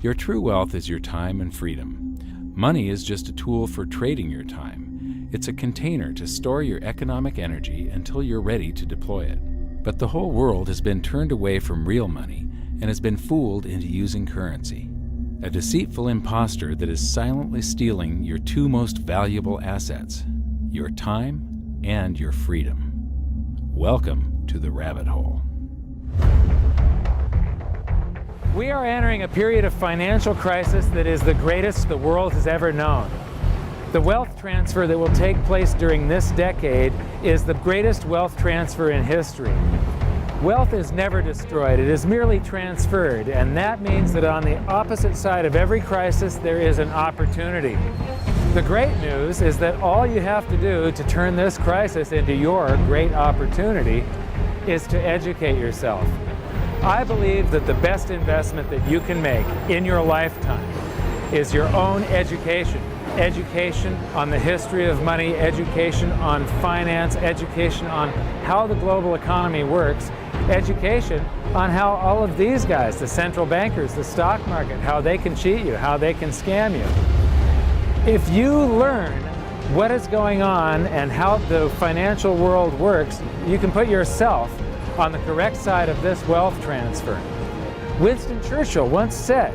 Your true wealth is your time and freedom. Money is just a tool for trading your time. It's a container to store your economic energy until you're ready to deploy it. But the whole world has been turned away from real money and has been fooled into using currency. A deceitful imposter that is silently stealing your two most valuable assets, your time and your freedom. Welcome to the rabbit hole. We are entering a period of financial crisis that is the greatest the world has ever known. The wealth transfer that will take place during this decade is the greatest wealth transfer in history. Wealth is never destroyed, it is merely transferred, and that means that on the opposite side of every crisis there is an opportunity. The great news is that all you have to do to turn this crisis into your great opportunity is to educate yourself. I believe that the best investment that you can make in your lifetime is your own education. Education on the history of money, education on finance, education on how the global economy works, education on how all of these guys, the central bankers, the stock market, how they can cheat you, how they can scam you. If you learn what is going on and how the financial world works, you can put yourself on the correct side of this wealth transfer. Winston Churchill once said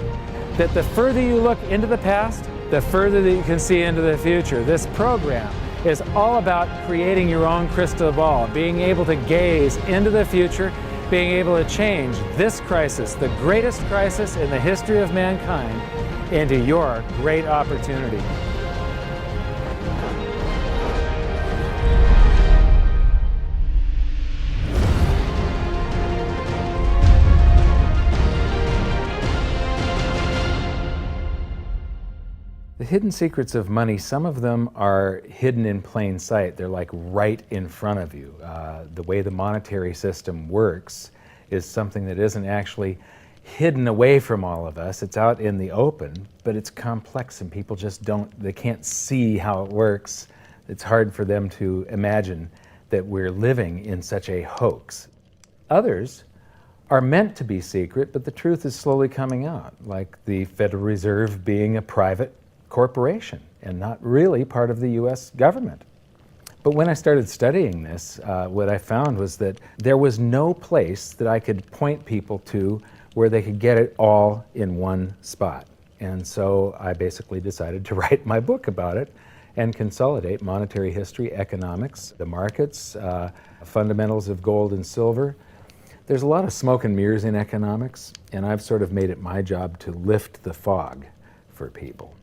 that the further you look into the past, the further that you can see into the future. This program is all about creating your own crystal ball, being able to gaze into the future, being able to change this crisis, the greatest crisis in the history of mankind, into your great opportunity. The hidden secrets of money, some of them are hidden in plain sight. They're like right in front of you. The way the monetary system works is something that isn't actually hidden away from all of us. It's out in the open, but it's complex and people just they can't see how it works. It's hard for them to imagine that we're living in such a hoax. Others are meant to be secret, but the truth is slowly coming out, like the Federal Reserve being a private corporation and not really part of the U.S. government. But when I started studying this, what I found was that there was no place that I could point people to where they could get it all in one spot. And so I basically decided to write my book about it and consolidate monetary history, economics, the markets, fundamentals of gold and silver. There's a lot of smoke and mirrors in economics, and I've sort of made it my job to lift the fog for people.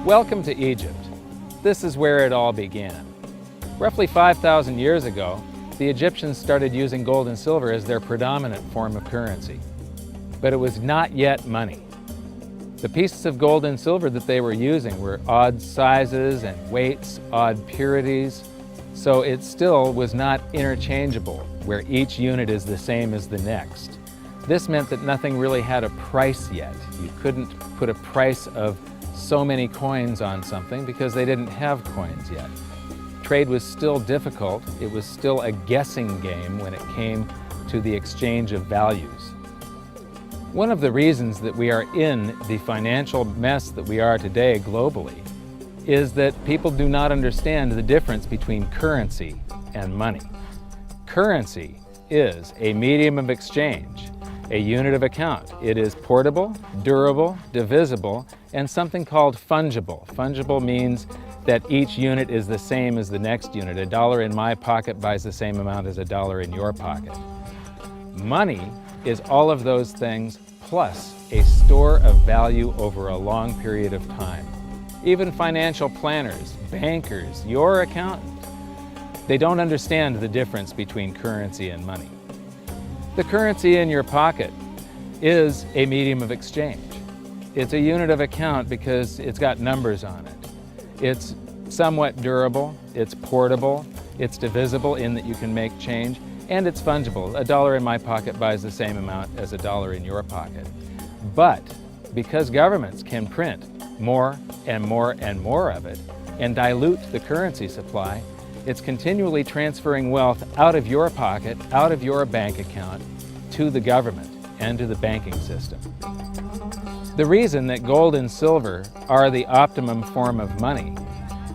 Welcome to Egypt. This is where it all began. Roughly 5,000 years ago, the Egyptians started using gold and silver as their predominant form of currency. But it was not yet money. The pieces of gold and silver that they were using were odd sizes and weights, odd purities, so it still was not interchangeable, where each unit is the same as the next. This meant that nothing really had a price yet. You couldn't put a price of so many coins on something because they didn't have coins yet. Trade was still difficult. It was still a guessing game when it came to the exchange of values. One of the reasons that we are in the financial mess that we are today globally is that people do not understand the difference between currency and money. Currency is a medium of exchange, a unit of account. It is portable, durable, divisible, and something called fungible. Fungible means that each unit is the same as the next unit. A dollar in my pocket buys the same amount as a dollar in your pocket. Money is all of those things plus a store of value over a long period of time. Even financial planners, bankers, your accountant, they don't understand the difference between currency and money. The currency in your pocket is a medium of exchange. It's a unit of account because it's got numbers on it. It's somewhat durable, it's portable, it's divisible in that you can make change, and it's fungible. A dollar in my pocket buys the same amount as a dollar in your pocket. But because governments can print more and more and more of it, and dilute the currency supply, it's continually transferring wealth out of your pocket, out of your bank account, to the government and to the banking system. The reason that gold and silver are the optimum form of money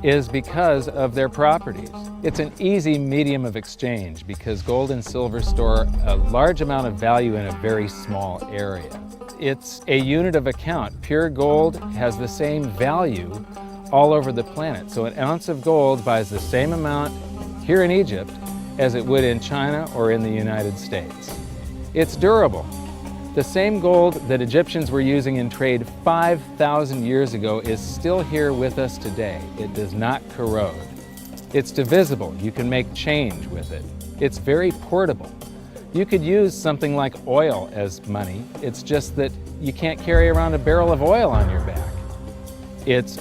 is because of their properties. It's an easy medium of exchange because gold and silver store a large amount of value in a very small area. It's a unit of account. Pure gold has the same value all over the planet. So an ounce of gold buys the same amount here in Egypt as it would in China or in the United States. It's durable. The same gold that Egyptians were using in trade 5,000 years ago is still here with us today. It does not corrode. It's divisible. You can make change with it. It's very portable. You could use something like oil as money. It's just that you can't carry around a barrel of oil on your back. It's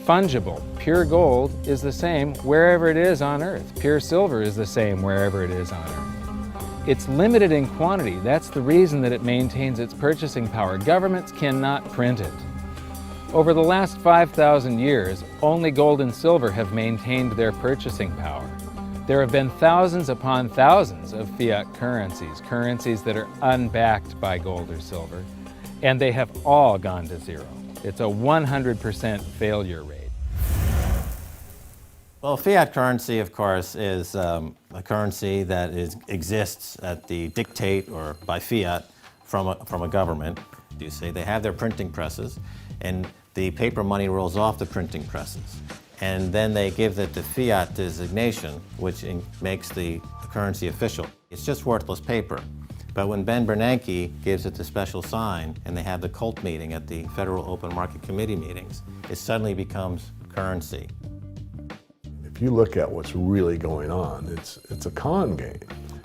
fungible. Pure gold is the same wherever it is on Earth. Pure silver is the same wherever it is on Earth. It's limited in quantity. That's the reason that it maintains its purchasing power. Governments cannot print it. Over the last 5,000 years, only gold and silver have maintained their purchasing power. There have been thousands upon thousands of fiat currencies, currencies that are unbacked by gold or silver, and they have all gone to zero. It's a 100% failure rate. Well, fiat currency, of course, is a currency that exists at the dictate or by fiat from a government. You say they have their printing presses, and the paper money rolls off the printing presses. And then they give it the fiat designation, which makes the currency official. It's just worthless paper. But when Ben Bernanke gives it the special sign, and they have the cult meeting at the Federal Open Market Committee meetings, it suddenly becomes currency. If you look at what's really going on, it's a con game.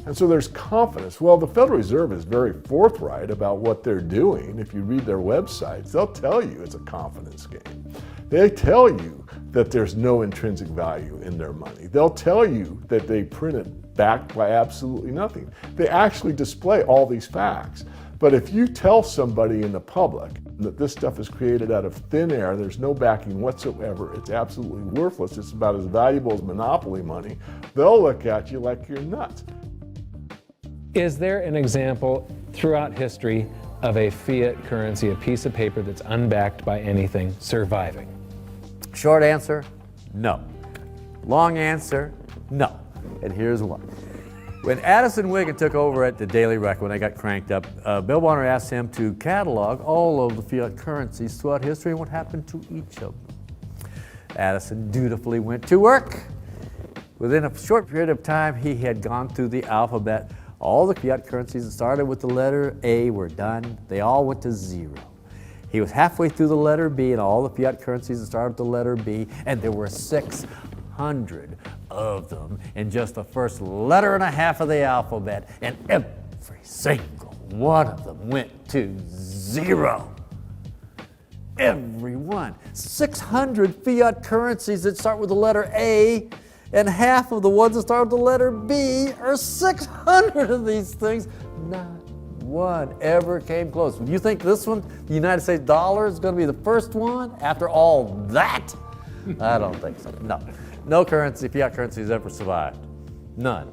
And so there's confidence. Well, the Federal Reserve is very forthright about what they're doing. If you read their websites, they'll tell you it's a confidence game. They tell you that there's no intrinsic value in their money. They'll tell you that they print it backed by absolutely nothing. They actually display all these facts. But if you tell somebody in the public that this stuff is created out of thin air, there's no backing whatsoever, it's absolutely worthless, it's about as valuable as monopoly money, they'll look at you like you're nuts. Is there an example throughout history of a fiat currency, a piece of paper that's unbacked by anything, surviving? Short answer, no. Long answer, no. And here's why. When Addison Wiggin took over at the Daily Record, when they got cranked up, Bill Warner asked him to catalog all of the fiat currencies throughout history and what happened to each of them. Addison dutifully went to work. Within a short period of time, he had gone through the alphabet. All the fiat currencies that started with the letter A were done. They all went to zero. He was halfway through the letter B, and all the fiat currencies that started with the letter B, and there were 600 of them in just the first letter and a half of the alphabet, and every single one of them went to zero. Every one. 600 fiat currencies that start with the letter A, and half of the ones that start with the letter B are 600 of these things. Not one ever came close. You think this one, the United States dollar, is going to be the first one after all that? I don't think so. No. No currency, fiat currency has ever survived. None.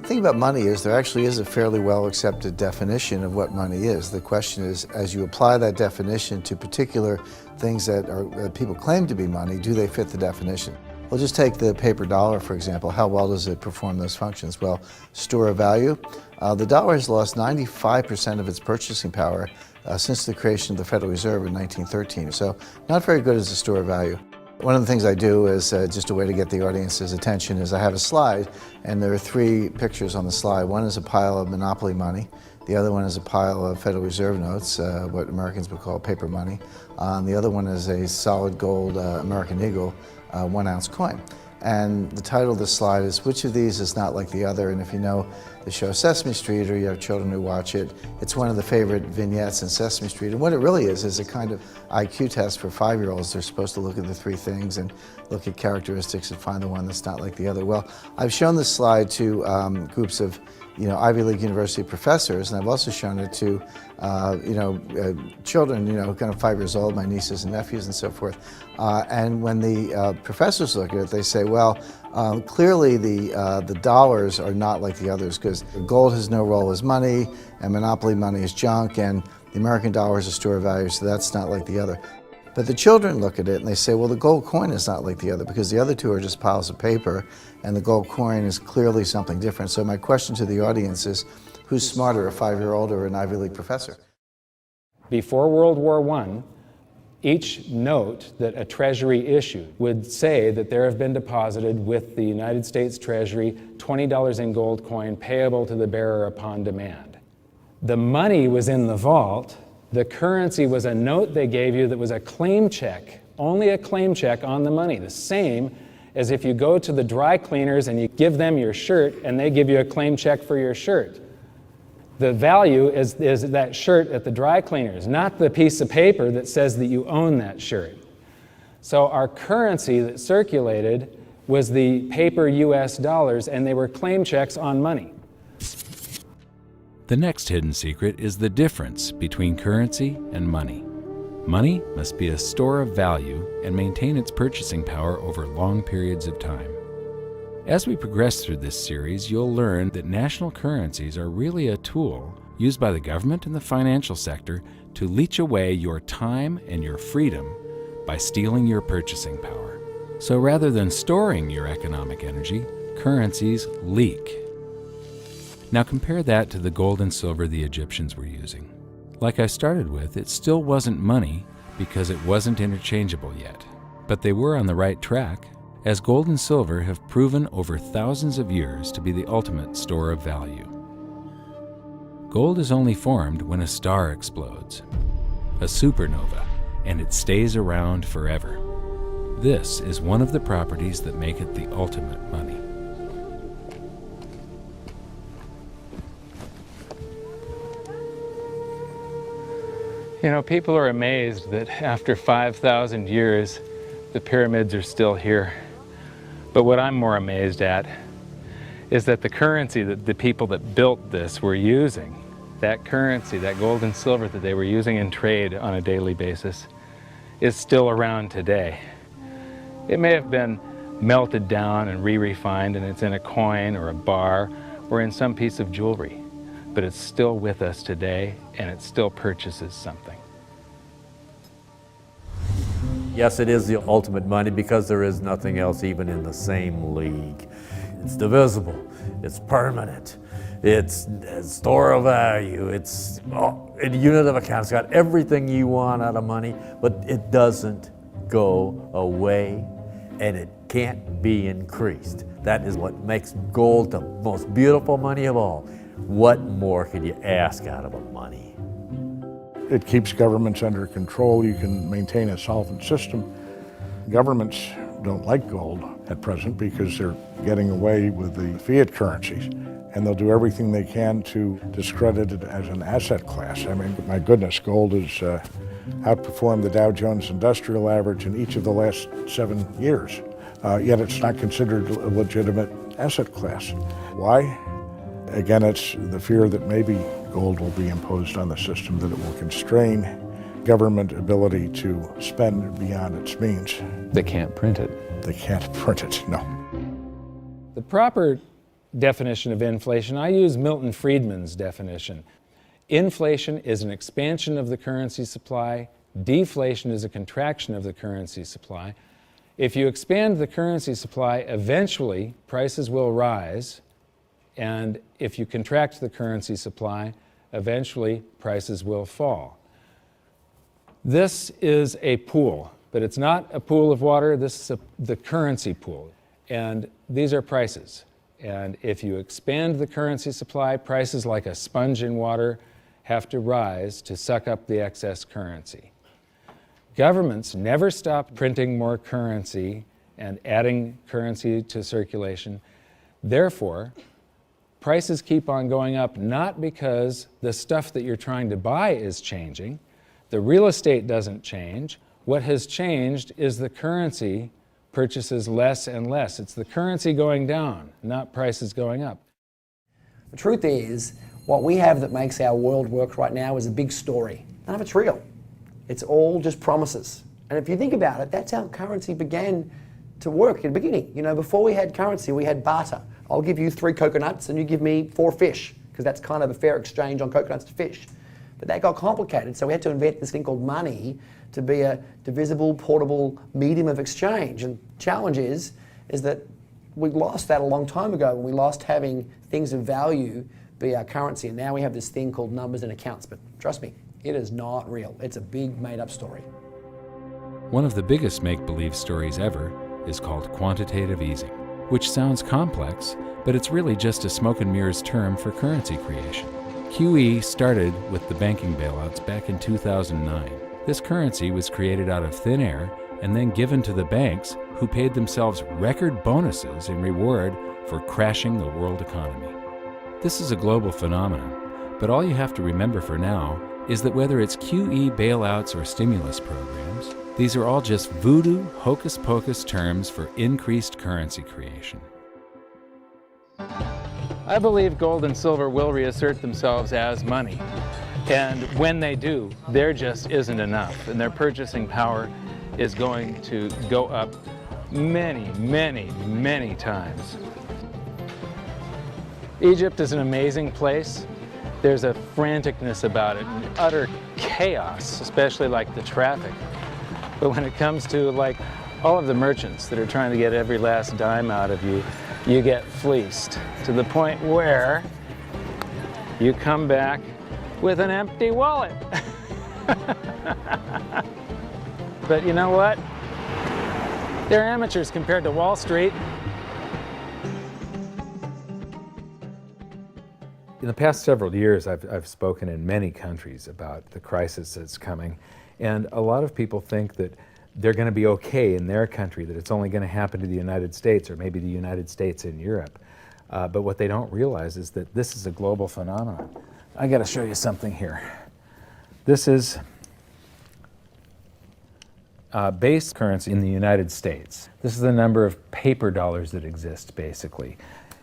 The thing about money is there actually is a fairly well accepted definition of what money is. The question is, as you apply that definition to particular things that people claim to be money, do they fit the definition? We'll just take the paper dollar, for example. How well does it perform those functions? Well, store of value. The dollar has lost 95% of its purchasing power since the creation of the Federal Reserve in 1913. So not very good as a store of value. One of the things I do is just a way to get the audience's attention is I have a slide, and there are 3 pictures on the slide. One is a pile of monopoly money. The other one is a pile of Federal Reserve notes, what Americans would call paper money. The other one is a solid gold American Eagle 1-ounce coin. And the title of the slide is, which of these is not like the other? And if you know the show Sesame Street, or you have children who watch it, it's one of the favorite vignettes in Sesame Street. And what it really is a kind of IQ test for 5-year-olds. They're supposed to look at the 3 things and look at characteristics and find the one that's not like the other. Well, I've shown this slide to groups of Ivy League University professors, and I've also shown it to, children, kind of 5 years old, my nieces and nephews and so forth. And when the professors look at it, they say, well, clearly the dollars are not like the others because gold has no role as money, and monopoly money is junk, and the American dollar is a store of value, so that's not like the other. But the children look at it and they say, well, the gold coin is not like the other because the other two are just piles of paper, and the gold coin is clearly something different. So my question to the audience is, who's smarter, a 5-year-old or an Ivy League professor? Before World War I, each note that a treasury issued would say that there have been deposited with the United States Treasury $20 in gold coin payable to the bearer upon demand. The money was in the vault. The currency was a note they gave you that was a claim check, only a claim check on the money, the same as if you go to the dry cleaners and you give them your shirt and they give you a claim check for your shirt. The value is that shirt at the dry cleaners, not the piece of paper that says that you own that shirt. So our currency that circulated was the paper US dollars, and they were claim checks on money. The next hidden secret is the difference between currency and money. Money must be a store of value and maintain its purchasing power over long periods of time. As we progress through this series, you'll learn that national currencies are really a tool used by the government and the financial sector to leech away your time and your freedom by stealing your purchasing power. So rather than storing your economic energy, currencies leak. Now compare that to the gold and silver the Egyptians were using. Like I started with, it still wasn't money because it wasn't interchangeable yet. But they were on the right track, as gold and silver have proven over thousands of years to be the ultimate store of value. Gold is only formed when a star explodes, a supernova, and it stays around forever. This is one of the properties that make it the ultimate money. People are amazed that after 5,000 years, the pyramids are still here. But what I'm more amazed at is that the currency that the people that built this were using, that currency, that gold and silver that they were using in trade on a daily basis, is still around today. It may have been melted down and re-refined, and it's in a coin or a bar or in some piece of jewelry, but it's still with us today, and it still purchases something. Yes, it is the ultimate money because there is nothing else even in the same league. It's divisible, it's permanent, it's a store of value, it's a unit of account. It's got everything you want out of money, but it doesn't go away, and it can't be increased. That is what makes gold the most beautiful money of all. What more could you ask out of a money? It keeps governments under control. You can maintain a solvent system. Governments don't like gold at present because they're getting away with the fiat currencies, and they'll do everything they can to discredit it as an asset class. I mean, my goodness, gold has outperformed the Dow Jones Industrial Average in each of the last 7 years, yet it's not considered a legitimate asset class. Why? Again, it's the fear that maybe gold will be imposed on the system, that it will constrain government ability to spend beyond its means. They can't print it. They can't print it, no. The proper definition of inflation, I use Milton Friedman's definition. Inflation is an expansion of the currency supply. Deflation is a contraction of the currency supply. If you expand the currency supply, eventually prices will rise. And if you contract the currency supply, eventually prices will fall. This is a pool, but it's not a pool of water. This is the currency pool. And these are prices. And if you expand the currency supply, prices like a sponge in water have to rise to suck up the excess currency. Governments never stop printing more currency and adding currency to circulation. Therefore, prices keep on going up, not because the stuff that you're trying to buy is changing. The real estate doesn't change. What has changed is the currency purchases less and less. It's the currency going down, not prices going up. The truth is, what we have that makes our world work right now is a big story. None of it's real. It's all just promises. And if you think about it, that's how currency began to work in the beginning. You know, before we had currency, we had barter. I'll give you 3 coconuts and you give me 4 fish, because that's kind of a fair exchange on coconuts to fish. But that got complicated, so we had to invent this thing called money to be a divisible, portable medium of exchange. And the challenge is that we lost that a long time ago when we lost having things of value be our currency. And now we have this thing called numbers and accounts. But trust me, it is not real. It's a big made-up story. One of the biggest make-believe stories ever is called quantitative easing, which sounds complex, but it's really just a smoke and mirrors term for currency creation. QE started with the banking bailouts back in 2009. This currency was created out of thin air and then given to the banks, who paid themselves record bonuses in reward for crashing the world economy. This is a global phenomenon, but all you have to remember for now is that whether it's QE bailouts or stimulus programs, these are all just voodoo, hocus-pocus terms for increased currency creation. I believe gold and silver will reassert themselves as money. And when they do, there just isn't enough. And their purchasing power is going to go up many, many, many times. Egypt is an amazing place. There's a franticness about it, and utter chaos, especially like the traffic. But when it comes to like all of the merchants that are trying to get every last dime out of you, you get fleeced to the point where you come back with an empty wallet. But you know what? They're amateurs compared to Wall Street. In the past several years, I've spoken in many countries about the crisis that's coming, and a lot of people think that they're going to be okay in their country, that it's only going to happen to the United States or maybe the United States in Europe. But what they don't realize is that this is a global phenomenon. I got to show you something here. This is base currency in the United States. This is the number of paper dollars that exist, basically.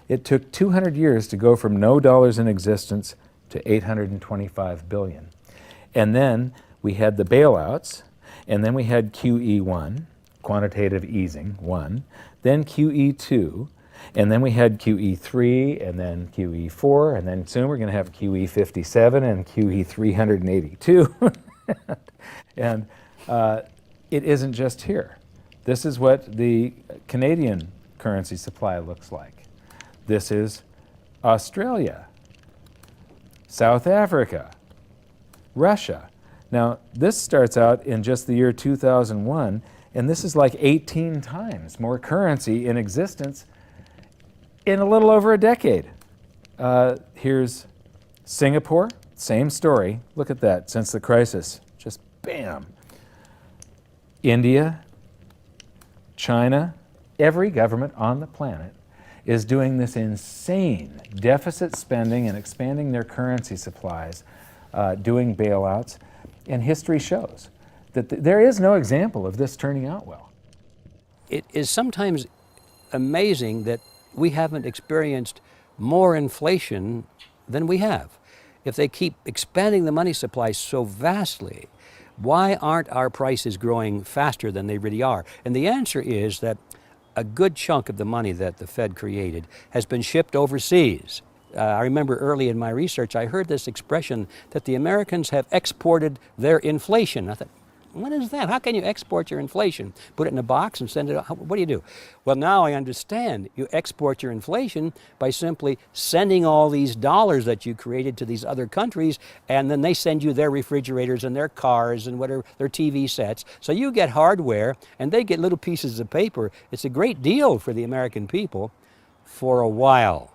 It took 200 years to go from no dollars in existence to 825 billion. And then we had the bailouts, and then we had QE1, quantitative easing 1, then QE2, and then we had QE3, and then QE4, and then soon we're going to have QE57 and QE382. And it isn't just here. This is what the Canadian currency supply looks like. This is Australia, South Africa, Russia. Now, this starts out in just the year 2001, and this is like 18 times more currency in existence in a little over a decade. Here's Singapore, same story. Look at that, since the crisis, just bam. India, China, every government on the planet is doing this insane deficit spending and expanding their currency supplies, doing bailouts. And history shows that there is no example of this turning out well. It is sometimes amazing that we haven't experienced more inflation than we have. If they keep expanding the money supply so vastly, why aren't our prices growing faster than they really are? And the answer is that a good chunk of the money that the Fed created has been shipped overseas. I remember early in my research, I heard this expression that the Americans have exported their inflation. I thought, what is that? How can you export your inflation? Put it in a box and send it out? What do you do? Well, now I understand. You export your inflation by simply sending all these dollars that you created to these other countries, and then they send you their refrigerators and their cars and whatever, their TV sets. So you get hardware, and they get little pieces of paper. It's a great deal for the American people for a while.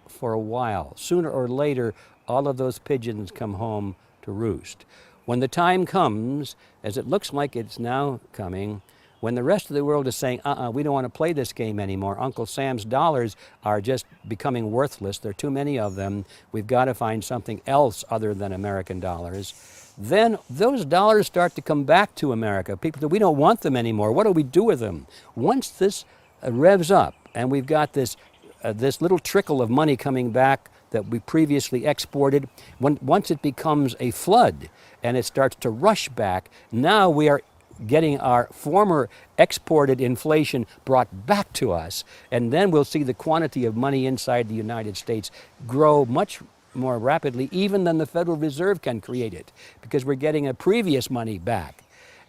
For a while. Sooner or later, all of those pigeons come home to roost. When the time comes, as it looks like it's now coming, when the rest of the world is saying, we don't want to play this game anymore, Uncle Sam's dollars are just becoming worthless, there are too many of them, we've got to find something else other than American dollars, then those dollars start to come back to America. People say, we don't want them anymore, what do we do with them? Once this revs up and we've got this little trickle of money coming back that we previously exported, once it becomes a flood and it starts to rush back, now we are getting our former exported inflation brought back to us, and then we'll see the quantity of money inside the United States grow much more rapidly even than the Federal Reserve can create it, because we're getting a previous money back.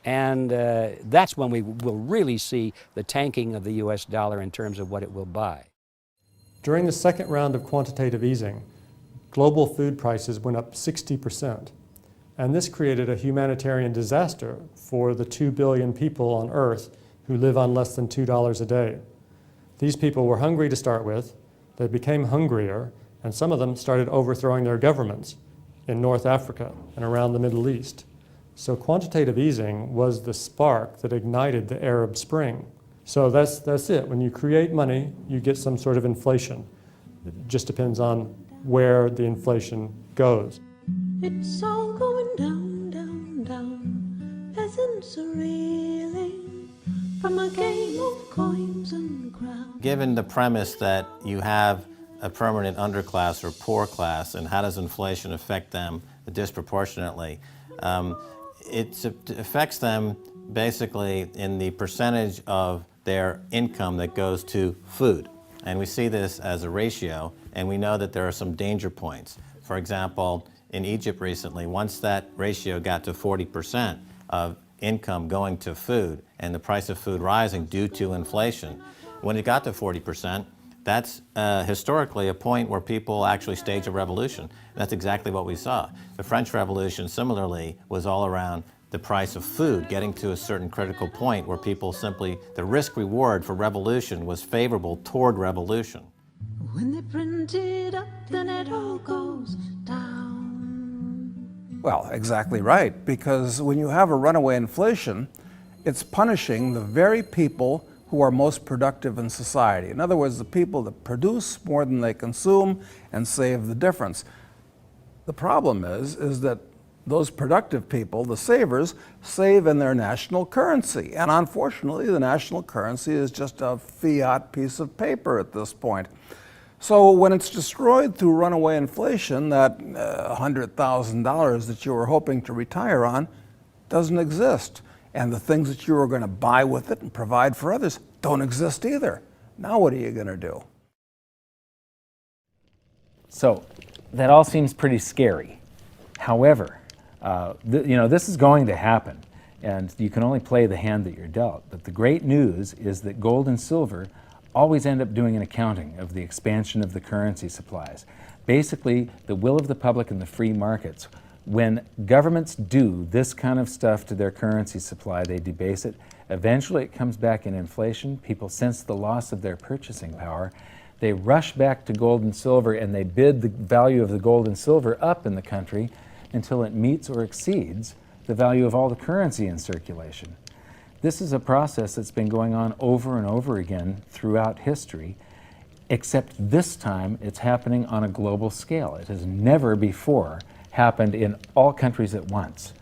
And that's when we will really see the tanking of the US dollar in terms of what it will buy. During the second round of quantitative easing, global food prices went up 60%. And this created a humanitarian disaster for the 2 billion people on Earth who live on less than $2 a day. These people were hungry to start with, they became hungrier, and some of them started overthrowing their governments in North Africa and around the Middle East. So quantitative easing was the spark that ignited the Arab Spring. So that's it. When you create money, you get some sort of inflation. It just depends on where the inflation goes. It's all going down, down, down. Peasants are reeling from a game of coins and crowns. Given the premise that you have a permanent underclass or poor class, and how does inflation affect them disproportionately, it affects them basically in the percentage of their income that goes to food. And we see this as a ratio, and we know that there are some danger points. For example, in Egypt recently, once that ratio got to 40% of income going to food and the price of food rising due to inflation, when it got to 40%, that's historically a point where people actually stage a revolution. That's exactly what we saw. The French Revolution, similarly, was all around the price of food getting to a certain critical point where people simply, the risk-reward for revolution was favorable toward revolution. When they print it up, then it all goes down. Well, exactly right, because when you have a runaway inflation, it's punishing the very people who are most productive in society. In other words, the people that produce more than they consume and save the difference. The problem is that those productive people, the savers, save in their national currency. And unfortunately, the national currency is just a fiat piece of paper at this point. So when it's destroyed through runaway inflation, that $100,000 that you were hoping to retire on doesn't exist. And the things that you were going to buy with it and provide for others don't exist either. Now what are you going to do? So that all seems pretty scary. However, this is going to happen, and you can only play the hand that you're dealt. But the great news is that gold and silver always end up doing an accounting of the expansion of the currency supplies. Basically, the will of the public and the free markets. When governments do this kind of stuff to their currency supply, they debase it. Eventually it comes back in inflation. People sense the loss of their purchasing power. They rush back to gold and silver, and they bid the value of the gold and silver up in the country until it meets or exceeds the value of all the currency in circulation. This is a process that's been going on over and over again throughout history, except this time it's happening on a global scale. It has never before happened in all countries at once.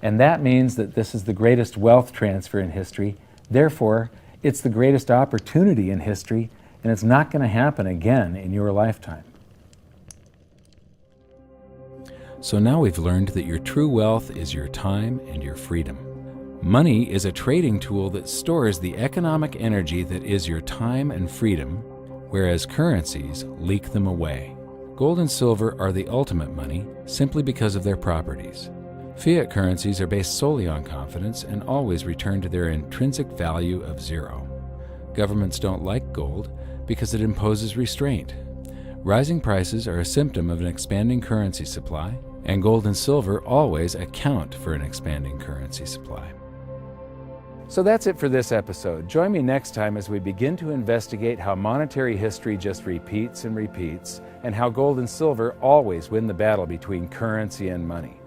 And that means that this is the greatest wealth transfer in history. Therefore, it's the greatest opportunity in history, and it's not going to happen again in your lifetime. So now we've learned that your true wealth is your time and your freedom. Money is a trading tool that stores the economic energy that is your time and freedom, whereas currencies leak them away. Gold and silver are the ultimate money simply because of their properties. Fiat currencies are based solely on confidence and always return to their intrinsic value of zero. Governments don't like gold because it imposes restraint. Rising prices are a symptom of an expanding currency supply, and gold and silver always account for an expanding currency supply. So that's it for this episode. Join me next time as we begin to investigate how monetary history just repeats and repeats, and how gold and silver always win the battle between currency and money.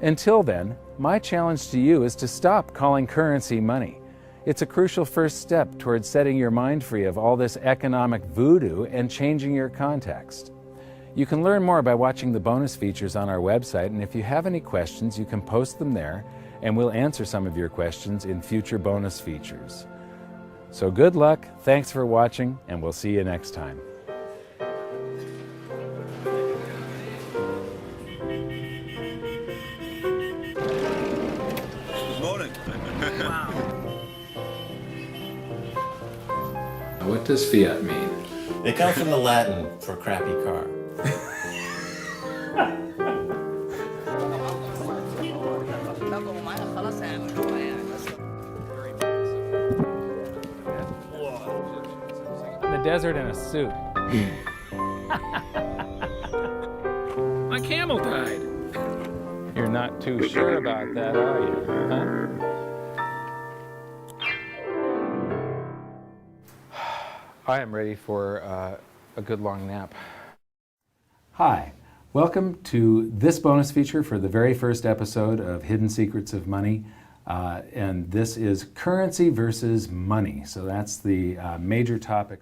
Until then, my challenge to you is to stop calling currency money. It's a crucial first step towards setting your mind free of all this economic voodoo and changing your context. You can learn more by watching the bonus features on our website, and if you have any questions, you can post them there, and we'll answer some of your questions in future bonus features. So good luck, thanks for watching, and we'll see you next time. does fiat mean? It comes from the Latin for crappy car. In the desert in a suit. My camel died. You're not too sure about that, are you? Huh? I am ready for a good long nap. Hi, welcome to this bonus feature for the very first episode of Hidden Secrets of Money. And this is currency versus money. So that's the major topic.